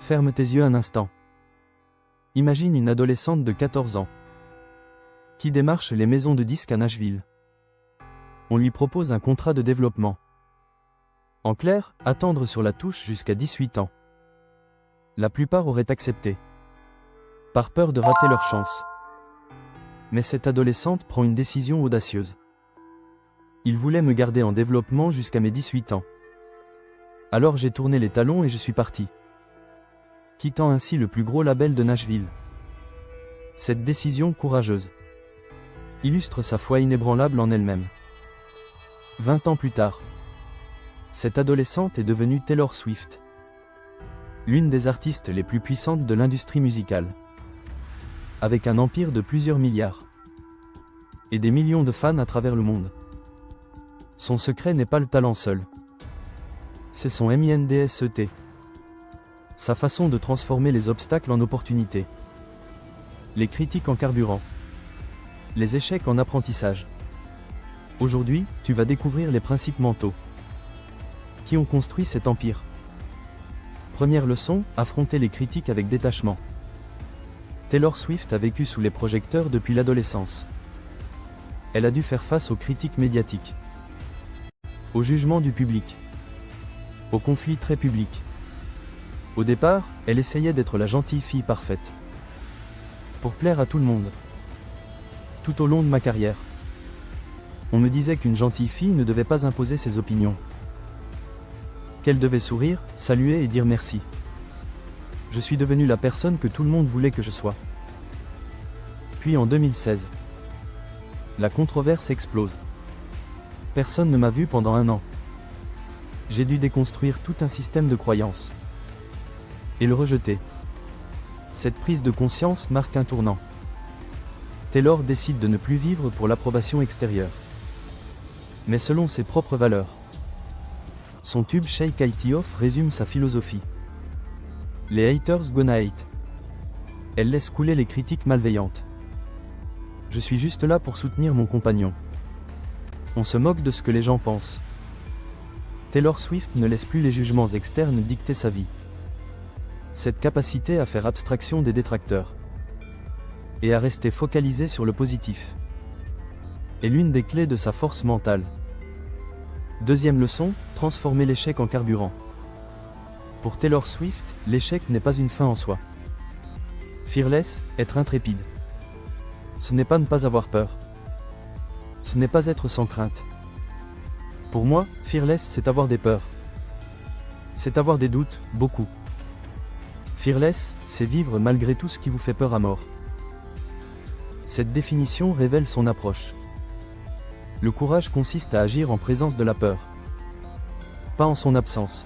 Ferme tes yeux un instant. Imagine une adolescente de 14 ans qui démarche les maisons de disques à Nashville. On lui propose un contrat de développement. En clair, attendre sur la touche jusqu'à 18 ans. La plupart auraient accepté, par peur de rater leur chance. Mais cette adolescente prend une décision audacieuse. Il voulait me garder en développement jusqu'à mes 18 ans. Alors j'ai tourné les talons et je suis parti, quittant ainsi le plus gros label de Nashville. Cette décision courageuse illustre sa foi inébranlable en elle-même. 20 ans plus tard, cette adolescente est devenue Taylor Swift, l'une des artistes les plus puissantes de l'industrie musicale, avec un empire de plusieurs milliards et des millions de fans à travers le monde. Son secret n'est pas le talent seul, c'est son mindset, sa façon de transformer les obstacles en opportunités, les critiques en carburant, les échecs en apprentissage. Aujourd'hui, tu vas découvrir les principes mentaux qui ont construit cet empire. Première leçon, affronter les critiques avec détachement. Taylor Swift a vécu sous les projecteurs depuis l'adolescence. Elle a dû faire face aux critiques médiatiques, au jugement du public, aux conflits très publics. Au départ, elle essayait d'être la gentille fille parfaite, pour plaire à tout le monde. Tout au long de ma carrière, on me disait qu'une gentille fille ne devait pas imposer ses opinions, qu'elle devait sourire, saluer et dire merci. Je suis devenu la personne que tout le monde voulait que je sois. Puis en 2016, la controverse explose. Personne ne m'a vu pendant 1 an. J'ai dû déconstruire tout un système de croyances et le rejeter. Cette prise de conscience marque un tournant. Taylor décide de ne plus vivre pour l'approbation extérieure, mais selon ses propres valeurs. Son tube Shake It Off résume sa philosophie. Les haters gonna hate. Elle laisse couler les critiques malveillantes. Je suis juste là pour soutenir mon compagnon. On se moque de ce que les gens pensent. Taylor Swift ne laisse plus les jugements externes dicter sa vie. Cette capacité à faire abstraction des détracteurs et à rester focalisée sur le positif est l'une des clés de sa force mentale. Deuxième leçon, transformer l'échec en carburant. Pour Taylor Swift, l'échec n'est pas une fin en soi. Fearless, être intrépide. Ce n'est pas ne pas avoir peur. Ce n'est pas être sans crainte. Pour moi, fearless, c'est avoir des peurs. C'est avoir des doutes, beaucoup. Fearless, c'est vivre malgré tout ce qui vous fait peur à mort. Cette définition révèle son approche. Le courage consiste à agir en présence de la peur, pas en son absence.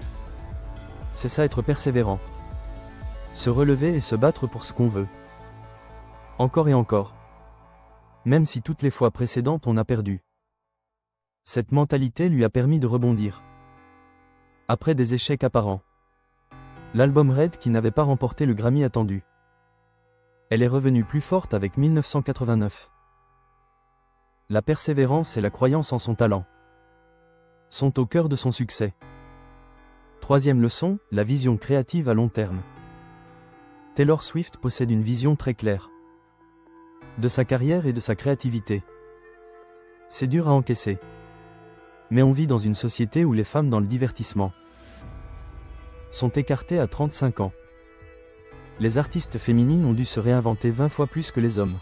C'est ça être persévérant. Se relever et se battre pour ce qu'on veut. Encore et encore. Même si toutes les fois précédentes on a perdu. Cette mentalité lui a permis de rebondir. Après des échecs apparents. L'album Red qui n'avait pas remporté le Grammy attendu. Elle est revenue plus forte avec 1989. La persévérance et la croyance en son talent sont au cœur de son succès. Troisième leçon, la vision créative à long terme. Taylor Swift possède une vision très claire de sa carrière et de sa créativité. C'est dur à encaisser. Mais on vit dans une société où les femmes dans le divertissement sont écartées à 35 ans. Les artistes féminines ont dû se réinventer 20 fois plus que les hommes.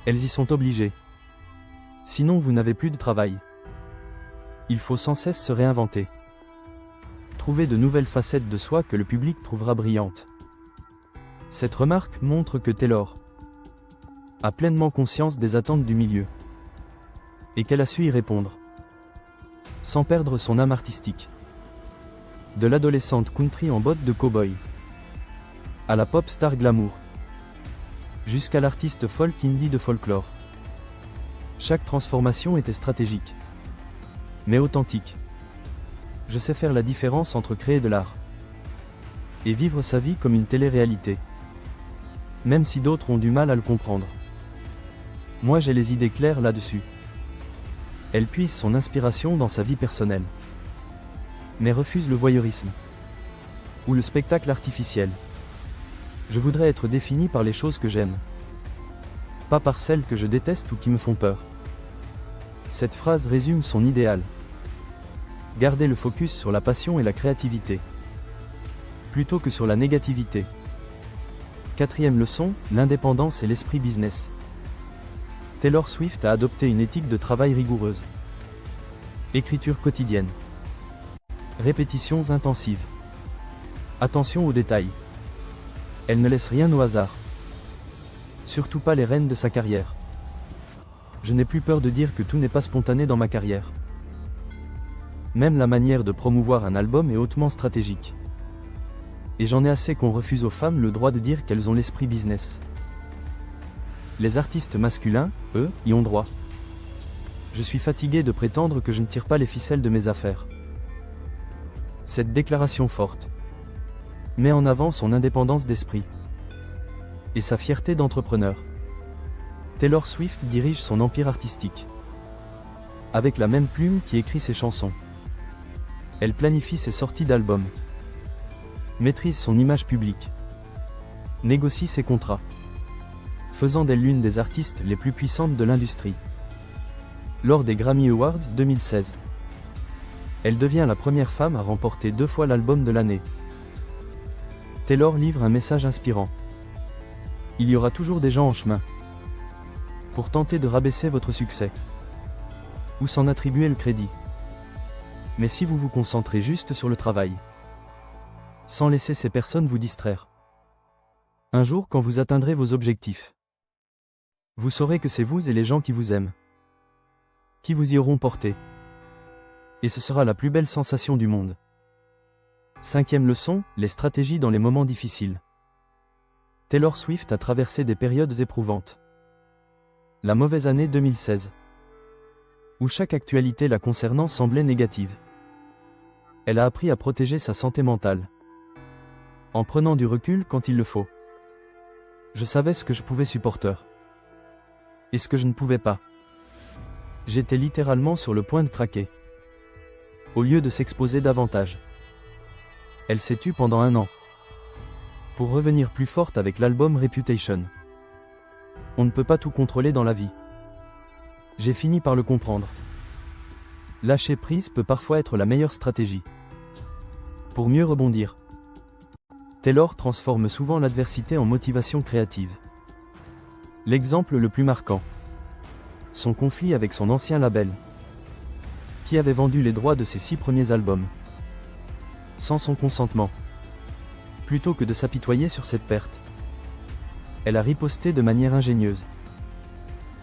Elles y sont obligées. Sinon vous n'avez plus de travail. Il faut sans cesse se réinventer. Trouver de nouvelles facettes de soi que le public trouvera brillantes. Cette remarque montre que Taylor a pleinement conscience des attentes du milieu. Et qu'elle a su y répondre. Sans perdre son âme artistique. De l'adolescente country en bottes de cow-boy à la pop star glamour, jusqu'à l'artiste folk indie de folklore. Chaque transformation était stratégique, mais authentique. Je sais faire la différence entre créer de l'art et vivre sa vie comme une télé-réalité, même si d'autres ont du mal à le comprendre. Moi j'ai les idées claires là-dessus. Elle puise son inspiration dans sa vie personnelle, mais refuse le voyeurisme. Ou le spectacle artificiel. Je voudrais être défini par les choses que j'aime. Pas par celles que je déteste ou qui me font peur. Cette phrase résume son idéal. Garder le focus sur la passion et la créativité, plutôt que sur la négativité. 4e leçon, l'indépendance et l'esprit business. Taylor Swift a adopté une éthique de travail rigoureuse. Écriture quotidienne. Répétitions intensives. Attention aux détails. Elle ne laisse rien au hasard. Surtout pas les rênes de sa carrière. Je n'ai plus peur de dire que tout n'est pas spontané dans ma carrière. Même la manière de promouvoir un album est hautement stratégique. Et j'en ai assez qu'on refuse aux femmes le droit de dire qu'elles ont l'esprit business. Les artistes masculins, eux, y ont droit. Je suis fatigué de prétendre que je ne tire pas les ficelles de mes affaires. Cette déclaration forte met en avant son indépendance d'esprit et sa fierté d'entrepreneur. Taylor Swift dirige son empire artistique avec la même plume qui écrit ses chansons. Elle planifie ses sorties d'albums, maîtrise son image publique, négocie ses contrats, faisant d'elle l'une des artistes les plus puissantes de l'industrie. Lors des Grammy Awards 2016, elle devient la première femme à remporter 2 fois l'album de l'année. Taylor livre un message inspirant. Il y aura toujours des gens en chemin pour tenter de rabaisser votre succès ou s'en attribuer le crédit. Mais si vous vous concentrez juste sur le travail, sans laisser ces personnes vous distraire, un jour quand vous atteindrez vos objectifs, vous saurez que c'est vous et les gens qui vous aiment qui vous y auront porté. Et ce sera la plus belle sensation du monde. 5e leçon, les stratégies dans les moments difficiles. Taylor Swift a traversé des périodes éprouvantes. La mauvaise année 2016, où chaque actualité la concernant semblait négative. Elle a appris à protéger sa santé mentale, en prenant du recul quand il le faut. Je savais ce que je pouvais supporter, et ce que je ne pouvais pas. J'étais littéralement sur le point de craquer. Au lieu de s'exposer davantage, elle s'est tue pendant 1 an, pour revenir plus forte avec l'album Reputation. On ne peut pas tout contrôler dans la vie. J'ai fini par le comprendre. Lâcher prise peut parfois être la meilleure stratégie pour mieux rebondir. Taylor transforme souvent l'adversité en motivation créative. L'exemple le plus marquant, son conflit avec son ancien label, qui avait vendu les droits de ses 6 premiers albums, sans son consentement. Plutôt que de s'apitoyer sur cette perte, elle a riposté de manière ingénieuse.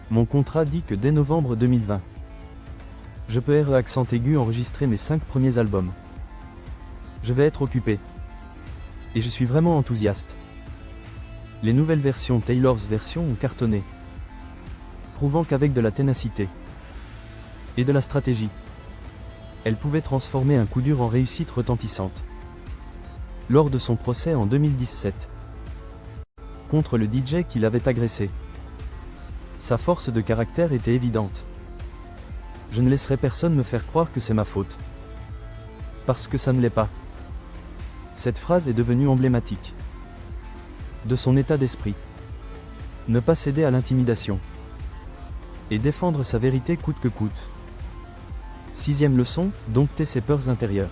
Mon contrat dit que dès novembre 2020, je peux accent aigu enregistrer mes 5 premiers albums. Je vais être occupé. Et je suis vraiment enthousiaste. Les nouvelles versions Taylor's Version ont cartonné, prouvant qu'avec de la ténacité et de la stratégie, elle pouvait transformer un coup dur en réussite retentissante. Lors de son procès en 2017, contre le DJ qui l'avait agressé, sa force de caractère était évidente. Je ne laisserai personne me faire croire que c'est ma faute, parce que ça ne l'est pas. Cette phrase est devenue emblématique de son état d'esprit. Ne pas céder à l'intimidation et défendre sa vérité coûte que coûte. 6e leçon, dompter ses peurs intérieures.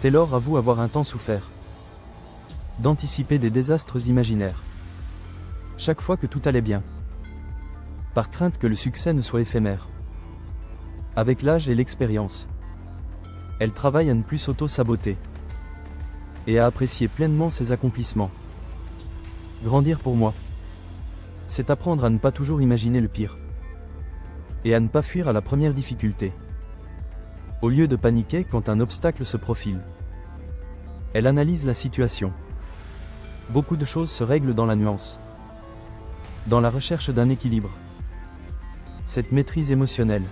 Taylor avoue avoir un temps souffert d'anticiper des désastres imaginaires chaque fois que tout allait bien, par crainte que le succès ne soit éphémère. Avec l'âge et l'expérience, elle travaille à ne plus s'auto-saboter et à apprécier pleinement ses accomplissements. Grandir pour moi, c'est apprendre à ne pas toujours imaginer le pire et à ne pas fuir à la première difficulté. Au lieu de paniquer quand un obstacle se profile, elle analyse la situation. Beaucoup de choses se règlent dans la nuance, dans la recherche d'un équilibre. Cette maîtrise émotionnelle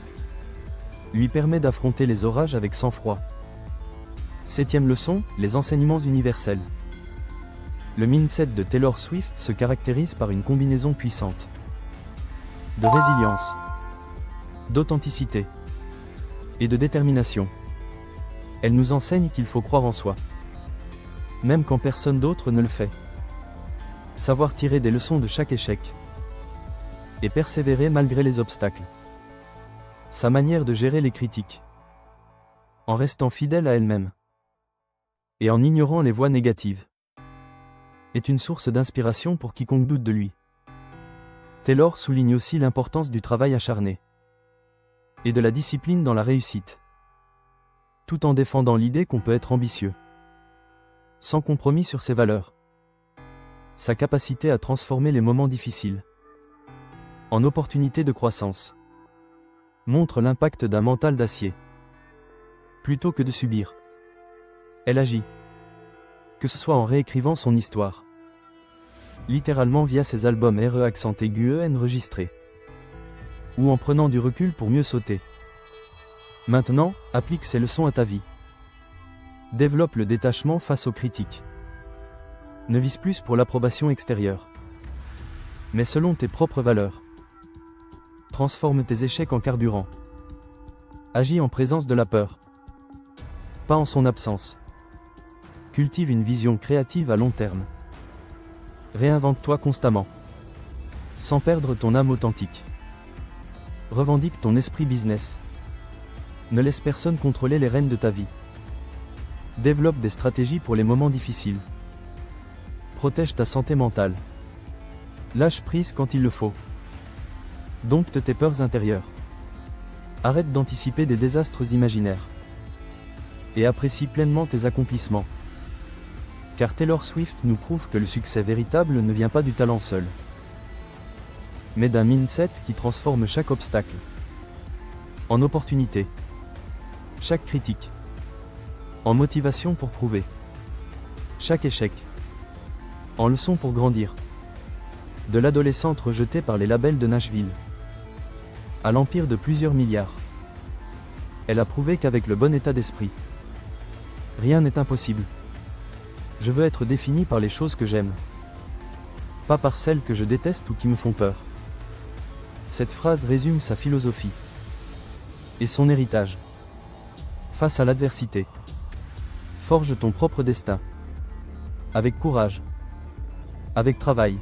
lui permet d'affronter les orages avec sang-froid. 7e leçon, les enseignements universels. Le mindset de Taylor Swift se caractérise par une combinaison puissante de résilience, d'authenticité et de détermination. Elle nous enseigne qu'il faut croire en soi, même quand personne d'autre ne le fait. Savoir tirer des leçons de chaque échec. Et persévérer malgré les obstacles. Sa manière de gérer les critiques. En restant fidèle à elle-même. Et en ignorant les voix négatives. Est une source d'inspiration pour quiconque doute de lui. Taylor souligne aussi l'importance du travail acharné. Et de la discipline dans la réussite. Tout en défendant l'idée qu'on peut être ambitieux. Sans compromis sur ses valeurs. Sa capacité à transformer les moments difficiles en opportunités de croissance montre l'impact d'un mental d'acier. Plutôt que de subir, elle agit. Que ce soit en réécrivant son histoire, littéralement via ses albums RE accent aigu EN enregistrés, ou en prenant du recul pour mieux sauter. Maintenant, applique ces leçons à ta vie. Développe le détachement face aux critiques. Ne vise plus pour l'approbation extérieure, mais selon tes propres valeurs. Transforme tes échecs en carburant. Agis en présence de la peur, pas en son absence. Cultive une vision créative à long terme. Réinvente-toi constamment, sans perdre ton âme authentique. Revendique ton esprit business. Ne laisse personne contrôler les rênes de ta vie. Développe des stratégies pour les moments difficiles. Protège ta santé mentale. Lâche prise quand il le faut. Dompte tes peurs intérieures. Arrête d'anticiper des désastres imaginaires. Et apprécie pleinement tes accomplissements. Car Taylor Swift nous prouve que le succès véritable ne vient pas du talent seul, mais d'un mindset qui transforme chaque obstacle en opportunité, chaque critique en motivation pour prouver, chaque échec en leçon pour grandir. De l'adolescente rejetée par les labels de Nashville à l'empire de plusieurs milliards, elle a prouvé qu'avec le bon état d'esprit, rien n'est impossible. Je veux être défini par les choses que j'aime, pas par celles que je déteste ou qui me font peur. Cette phrase résume sa philosophie et son héritage. Face à l'adversité, forge ton propre destin. Avec courage, avec travail,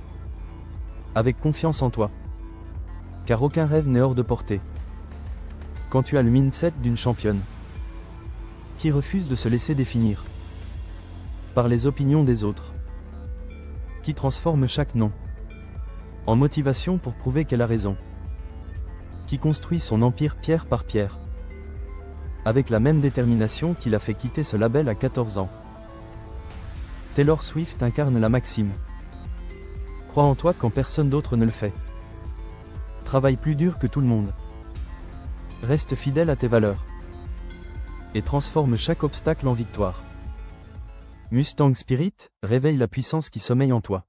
avec confiance en toi. Car aucun rêve n'est hors de portée. Quand tu as le mindset d'une championne, qui refuse de se laisser définir par les opinions des autres, qui transforme chaque non en motivation pour prouver qu'elle a raison, qui construit son empire pierre par pierre, avec la même détermination qui l'a fait quitter ce label à 14 ans. Taylor Swift incarne la maxime. Crois en toi quand personne d'autre ne le fait. Travaille plus dur que tout le monde. Reste fidèle à tes valeurs. Et transforme chaque obstacle en victoire. Mustang Spirit, réveille la puissance qui sommeille en toi.